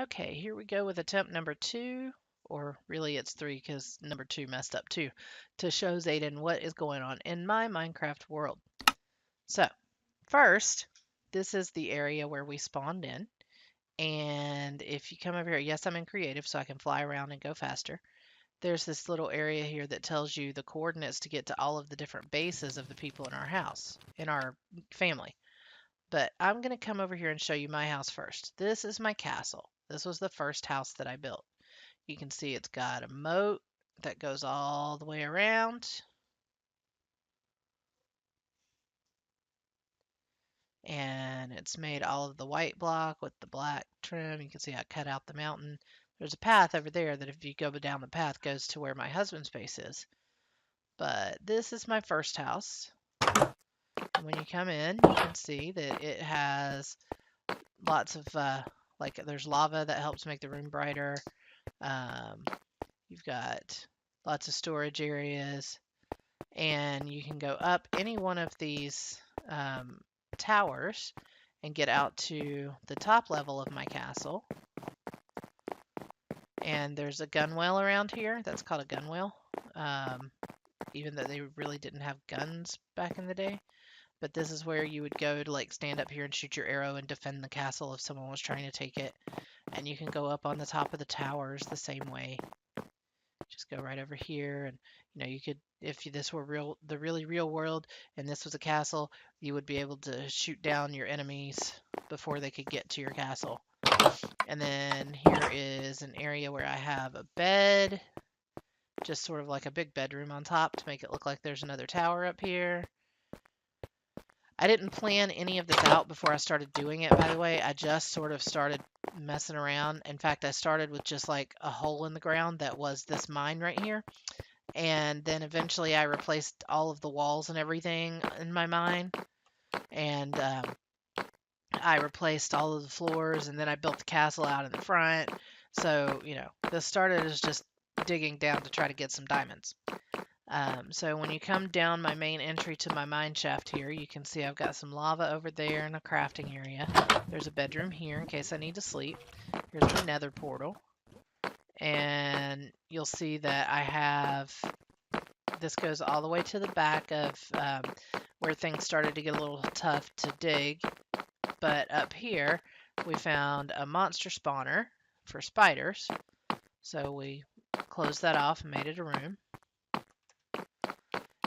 Okay, here we go with attempt number 2, or really it's 3 because number 2 messed up too, to show Zayden what is going on in my Minecraft world. So, first, this is the area where we spawned in. And if you come over here, yes, I'm in creative, so I can fly around and go faster. There's this little area here that tells you the coordinates to get to all of the different bases of the people in our house, in our family. But I'm going to come over here and show you my house first. This is my castle. This was the first house that I built. You can see it's got a moat that goes all the way around. And it's made all of the white block with the black trim. You can see I cut out the mountain. There's a path over there that if you go down the path goes to where my husband's base is. But this is my first house. And when you come in, you can see that it has lots of, like there's lava that helps make the room brighter. You've got lots of storage areas. And you can go up any one of these towers and get out to the top level of my castle. And there's a gunwale around here. That's called a gunwale, even though they really didn't have guns back in the day. But this is where you would go to like stand up here and shoot your arrow and defend the castle if someone was trying to take it. And you can go up on the top of the towers the same way. Just go right over here, and you could, if this were the really real world and this was a castle, you would be able to shoot down your enemies before they could get to your castle. And then here is an area where I have a bed, just sort of like a big bedroom on top to make it look like there's another tower up here. I didn't plan any of this out before I started doing it, by the way. I just sort of started messing around. In fact, I started with just like a hole in the ground that was this mine right here. And then eventually I replaced all of the walls and everything in my mine. And I replaced all of the floors, and then I built the castle out in the front. So, this started as just digging down to try to get some diamonds. So when you come down my main entry to my mine shaft here, you can see I've got some lava over there in a crafting area. There's a bedroom here in case I need to sleep. Here's my nether portal. And you'll see that I have, this goes all the way to the back of where things started to get a little tough to dig. But up here, we found a monster spawner for spiders. So we closed that off and made it a room.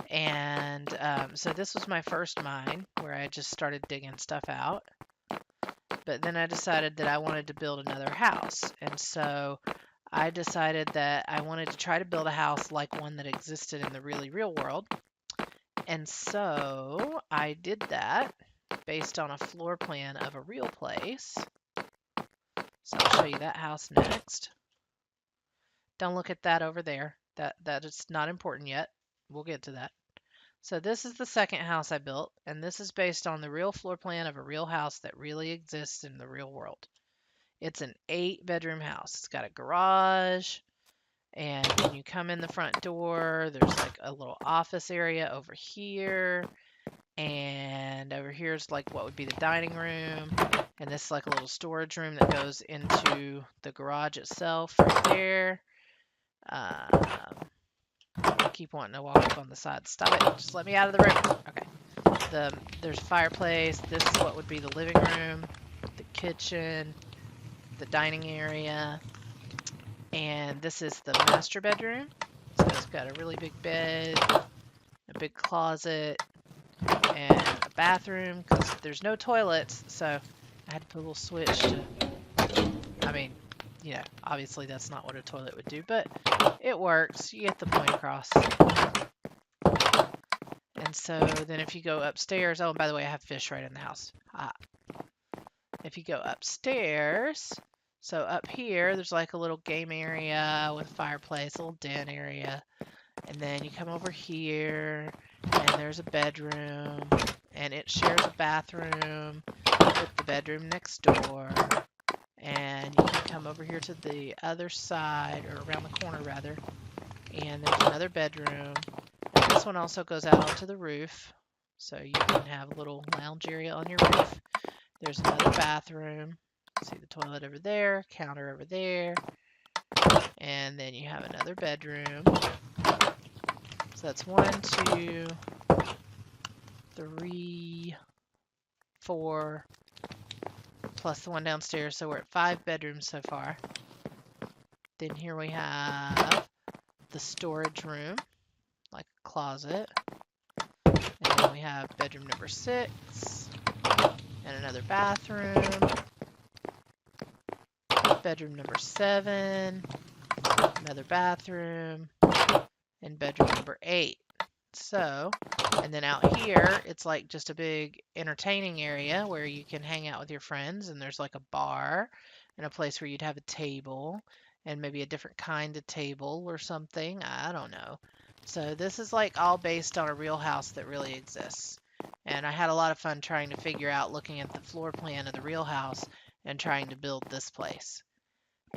And so this was my first mine where I just started digging stuff out. But then I decided that I wanted to build another house. And so I decided that I wanted to try to build a house like one that existed in the really real world. And so I did that based on a floor plan of a real place. So I'll show you that house next. Don't look at that over there. That is not important yet. We'll get to that. So this is the second house I built, and this is based on the real floor plan of a real house that really exists in the real world. It's an 8-bedroom house. It's got a garage, and when you come in the front door, there's like a little office area over here, and over here is like what would be the dining room, and this is like a little storage room that goes into the garage itself right there. I keep wanting to walk up on the side. Stop it. Just let me out of the room. Okay. There's a fireplace. This is what would be the living room, the kitchen, the dining area, and this is the master bedroom. So it's got a really big bed, a big closet, and a bathroom because there's no toilets, so I had to put a little switch to, I mean, obviously that's not what a toilet would do, but it works. You get the point across. And so then if you go upstairs, oh, and by the way, I have fish right in the house. If you go upstairs, so up here, there's like a little game area with a fireplace, a little den area. And then you come over here, and there's a bedroom, and it shares a bathroom with the bedroom next door. And you can come over here to the other side, or around the corner rather, and there's another bedroom. And this one also goes out onto the roof, so you can have a little lounge area on your roof. There's another bathroom, See the toilet over there, counter over there, and then you have another bedroom. So that's 1, 2, 3, 4, plus the one downstairs. So we're at 5 bedrooms so far. Then here we have the storage room, like a closet. And then we have bedroom number 6, and another bathroom. Bedroom number 7, another bathroom, and bedroom number 8. So, and then out here, it's like just a big entertaining area where you can hang out with your friends, and there's like a bar and a place where you'd have a table and maybe a different kind of table or something. I don't know. So this is like all based on a real house that really exists. And I had a lot of fun trying to figure out, looking at the floor plan of the real house and trying to build this place.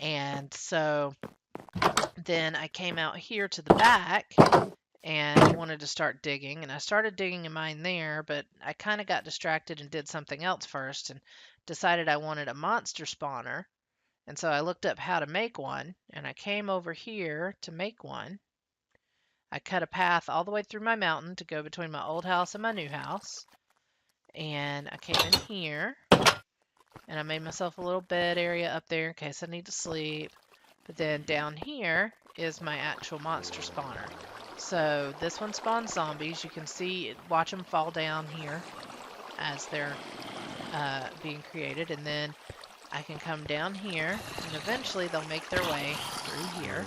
And so then I came out here to the back and wanted to start digging, and I started digging a mine there, but I kind of got distracted and did something else first and decided I wanted a monster spawner. And so I looked up how to make one, and I came over here to make one. I cut a path all the way through my mountain to go between my old house and my new house. And I came in here, and I made myself a little bed area up there in case I need to sleep. But then down here is my actual monster spawner. So this one spawns zombies. You can see, watch them fall down here as they're being created. And then I can come down here, and eventually they'll make their way through here.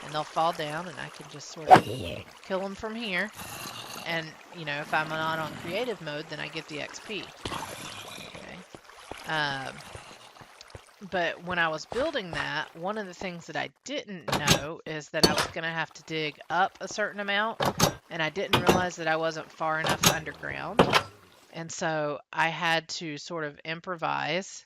And they'll fall down, and I can just sort of kill them from here. And, you know, if I'm not on creative mode, then I get the XP. Okay. But when I was building that, one of the things that I didn't know is that I was going to have to dig up a certain amount, and I didn't realize that I wasn't far enough underground. And so I had to sort of improvise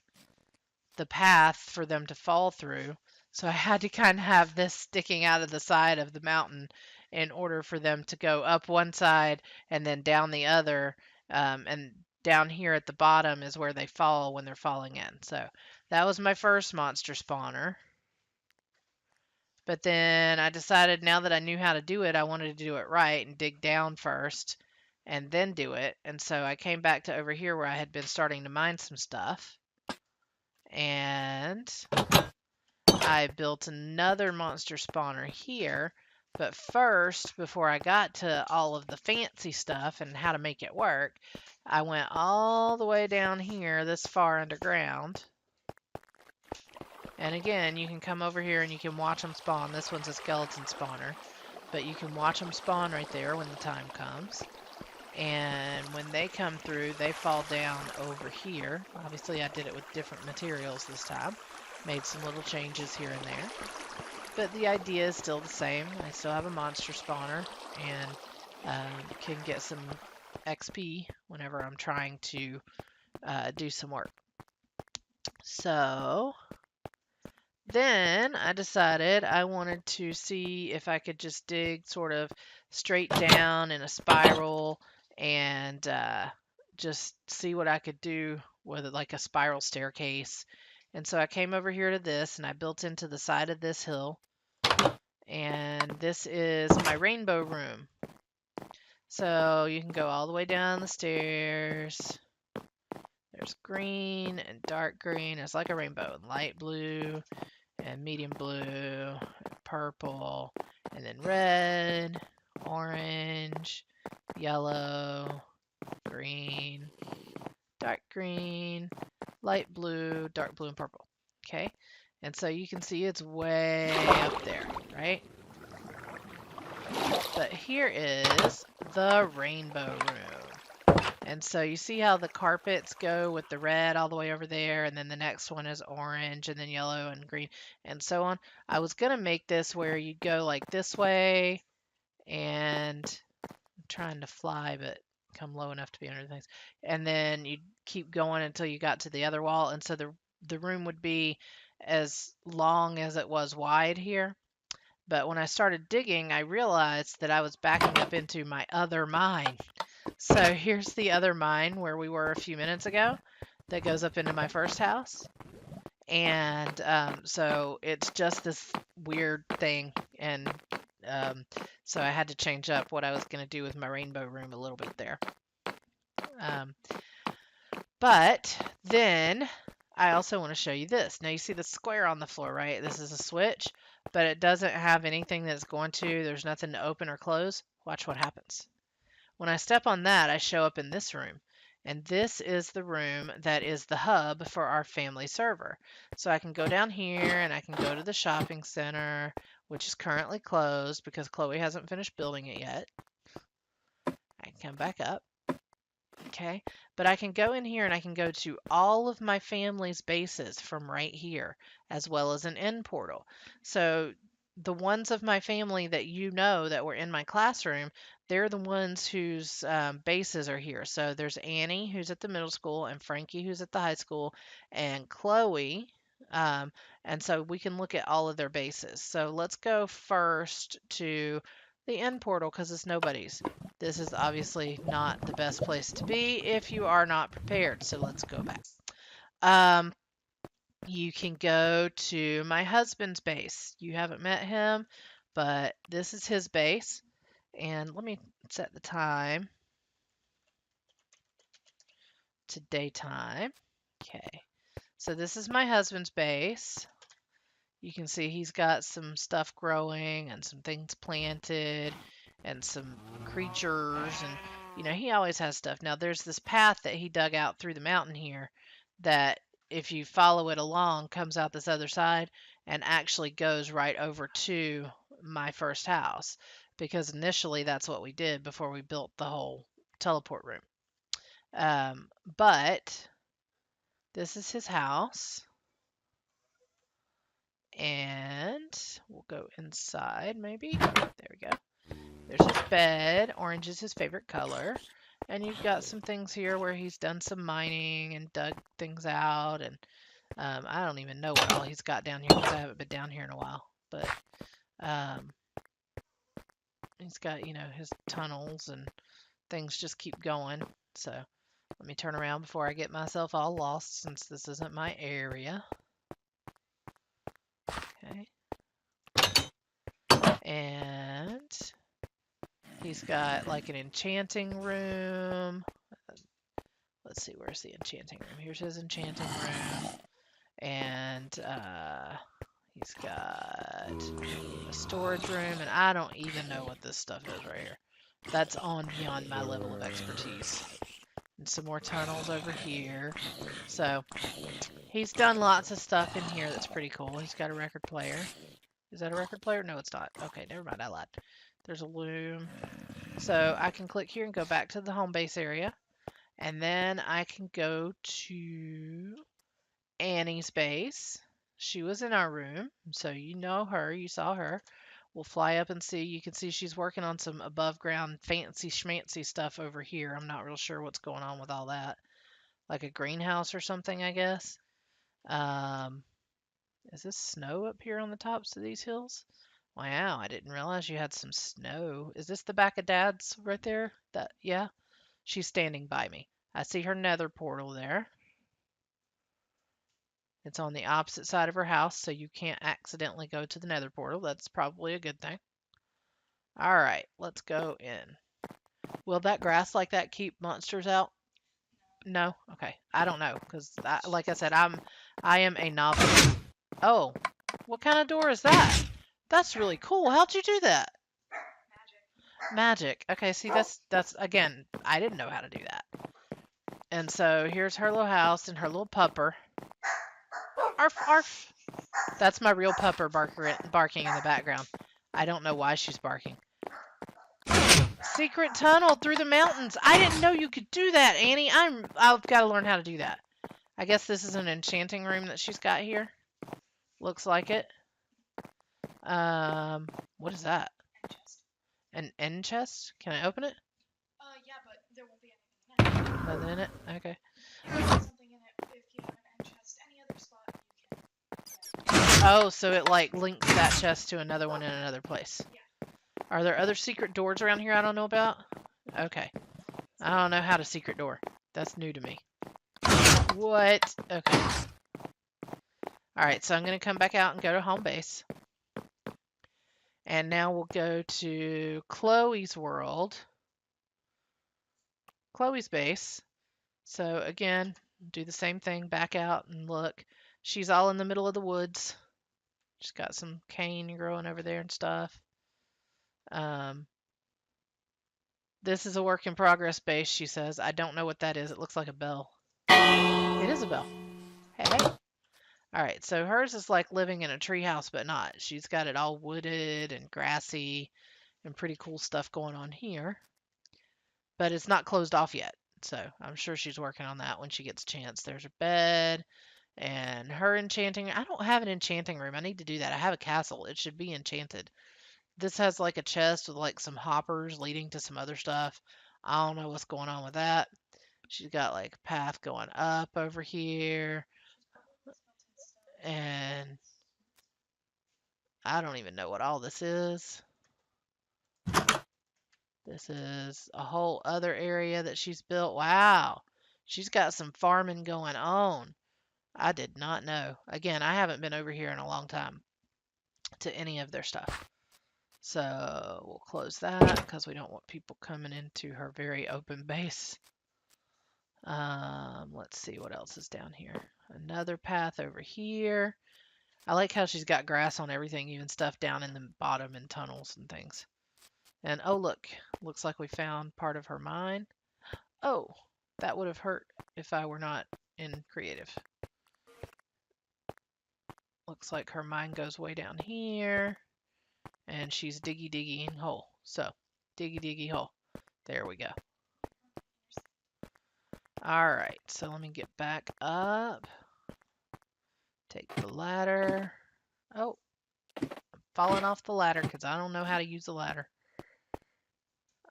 the path for them to fall through. So I had to kind of have this sticking out of the side of the mountain in order for them to go up one side and then down the other, and down here at the bottom is where they fall when they're falling in. So that was my first monster spawner. But then I decided, now that I knew how to do it, I wanted to do it right and dig down first and then do it. And so I came back to over here where I had been starting to mine some stuff. And I built another monster spawner here. But first, before I got to all of the fancy stuff and how to make it work, I went all the way down here this far underground. And again, you can come over here and you can watch them spawn. This one's a skeleton spawner, but you can watch them spawn right there when the time comes. And when they come through, they fall down over here. Obviously, I did it with different materials this time. Made some little changes here and there. But the idea is still the same. I still have a monster spawner and can get some XP whenever I'm trying to do some work. So then I decided I wanted to see if I could just dig sort of straight down in a spiral and just see what I could do with it, like a spiral staircase. And so I came over here to this, and I built into the side of this hill. And this is my rainbow room. So you can go all the way down the stairs. There's green and dark green. It's like a rainbow. And light blue and medium blue, and purple, and then red, orange, yellow, green, dark green, light blue, dark blue, and purple. Okay, and so you can see it's way up there, right? But here is the rainbow room. And so you see how the carpets go with the red all the way over there, and then the next one is orange, and then yellow and green, and so on. I was going to make this where you'd go like this way, and I'm trying to fly, but come low enough to be under things. And then you'd keep going until you got to the other wall, and so the room would be as long as it was wide here. But when I started digging, I realized that I was backing up into my other mine. So here's the other mine where we were a few minutes ago. that goes up into my first house. And so it's just this weird thing. And so I had to change up what I was going to do with my rainbow room a little bit there. But then I also want to show you this. Now you see the square on the floor, right? This is a switch, but it doesn't have anything that's going to, there's nothing to open or close. Watch what happens. When I step on that, I show up in this room. And this is the room that is the hub for our family server. So I can go down here and I can go to the shopping center, which is currently closed because Chloe hasn't finished building it yet. I can come back up. Okay, but I can go in here and I can go to all of my family's bases from right here, as well as an end portal. So the ones of my family that you know that were in my classroom, they're the ones whose bases are here. So there's Annie, who's at the middle school, and Frankie, who's at the high school, and Chloe. And so we can look at all of their bases. So let's go first to the end portal because it's nobody's. This is obviously not the best place to be if you are not prepared. So let's go back. You can go to my husband's base. You haven't met him, but this is his base. And let me set the time to daytime. Okay. So this is my husband's base. You can see he's got some stuff growing and some things planted and some creatures, and you know, he always has stuff. Now there's this path that he dug out through the mountain here that if you follow it along comes out this other side and actually goes right over to my first house, because initially that's what we did before we built the whole teleport room. But this is his house. And we'll go inside maybe. There we go. There's his bed. Orange is his favorite color. And you've got some things here where he's done some mining and dug things out. And I don't even know what all he's got down here because I haven't been down here in a while. But he's got, you know, his tunnels and things just keep going. So let me turn around before I get myself all lost since this isn't my area. Okay. And he's got like an enchanting room. Let's see, where's the enchanting room? Here's his enchanting room. And he's got a storage room, and I don't even know what this stuff is right here. That's on beyond my level of expertise. And some more tunnels over here. So he's done lots of stuff in here that's pretty cool. He's got a record player. Is that a record player? No, it's not. Okay, never mind. I lied. There's a loom. So I can click here and go back to the home base area. And then I can go to Annie's base. She was in our room, so you know her. You saw her. We'll fly up and see. You can see she's working on some above ground fancy schmancy stuff over here. I'm not real sure what's going on with all that. Like a greenhouse or something, I guess. Is this snow up here on the tops of these hills? Wow, I didn't realize you had some snow. Is this the back of Dad's right there? Yeah? She's standing by me. I see her nether portal there. It's on the opposite side of her house, so you can't accidentally go to the nether portal. That's probably a good thing. All right, let's go in. Will that grass like that keep monsters out? No? Okay. I don't know, because like I said, I am a novice. Oh, what kind of door is that? That's really cool. How'd you do that? Magic. Okay, see, that's again, I didn't know how to do that. And so here's her little house and her little pupper. Arf, arf. That's my real pupper barking in the background. I don't know why she's barking. Secret tunnel through the mountains. I didn't know you could do that, Annie. I've got to learn how to do that. I guess this is an enchanting room that she's got here. Looks like it. What is that? An end chest? Can I open it? Yeah, but there won't be anything in it. Nothing in it? Okay. There's something in it if you have an end chest. Any other spot you can. Oh, so it like links that chest to another one in another place. Yeah. Are there other secret doors around here I don't know about? Okay. I don't know how to secret door. That's new to me. What? Okay. Alright, so I'm going to come back out and go to home base. And now we'll go to Chloe's world. Chloe's base. So again, do the same thing, back out and look. She's all in the middle of the woods. She's got some cane growing over there and stuff. This is a work in progress base, she says. I don't know what that is. It looks like a bell. It is a bell. Hey, hey. All right, so hers is like living in a treehouse, but not. She's got it all wooded and grassy and pretty cool stuff going on here. But it's not closed off yet. So I'm sure she's working on that when she gets a chance. There's her bed and her enchanting. I don't have an enchanting room. I need to do that. I have a castle. It should be enchanted. This has like a chest with like some hoppers leading to some other stuff. I don't know what's going on with that. She's got like a path going up over here. And I don't even know what all this is. This is a whole other area that she's built. Wow. She's got some farming going on. I did not know. Again, I haven't been over here in a long time to any of their stuff. So we'll close that because we don't want people coming into her very open base. Let's see what else is down here. Another path over here. I like how she's got grass on everything, even stuff down in the bottom in tunnels and things. And oh look, looks like we found part of her mine. Oh, that would have hurt if I were not in creative. Looks like her mine goes way down here. And she's diggy hole. So, diggy hole. There we go. Alright, so let me get back up. Take the ladder. Oh, I'm falling off the ladder because I don't know how to use the ladder.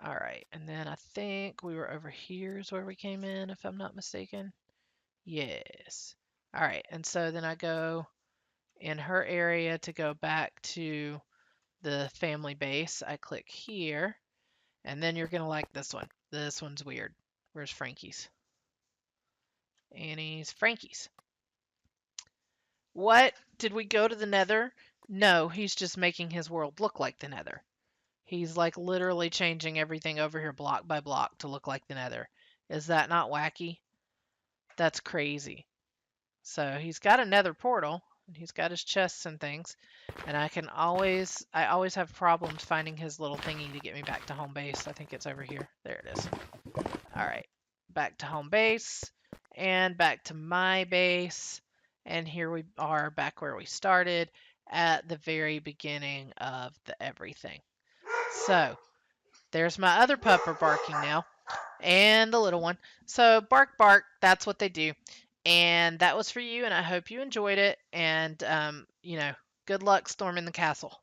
Alright, and then I think we were over here is where we came in, if I'm not mistaken. Yes. Alright, and so then I go in her area to go back to the family base. I click here, and then you're going to like this one. This one's weird. Where's Frankie's? Annie's Frankie's. What? Did we go to the Nether? No, he's just making his world look like the Nether. He's like literally changing everything over here block by block to look like the Nether. Is that not wacky? That's crazy. So he's got a Nether portal, and he's got his chests and things, and I always have problems finding his little thingy to get me back to home base. I think it's over here. There it is. All right, back to home base, and back to my base, and here we are back where we started at the very beginning of the everything. So there's my other pupper barking now, and the little one. So bark, bark, that's what they do. And that was for you, and I hope you enjoyed it. And, you know, good luck storming the castle.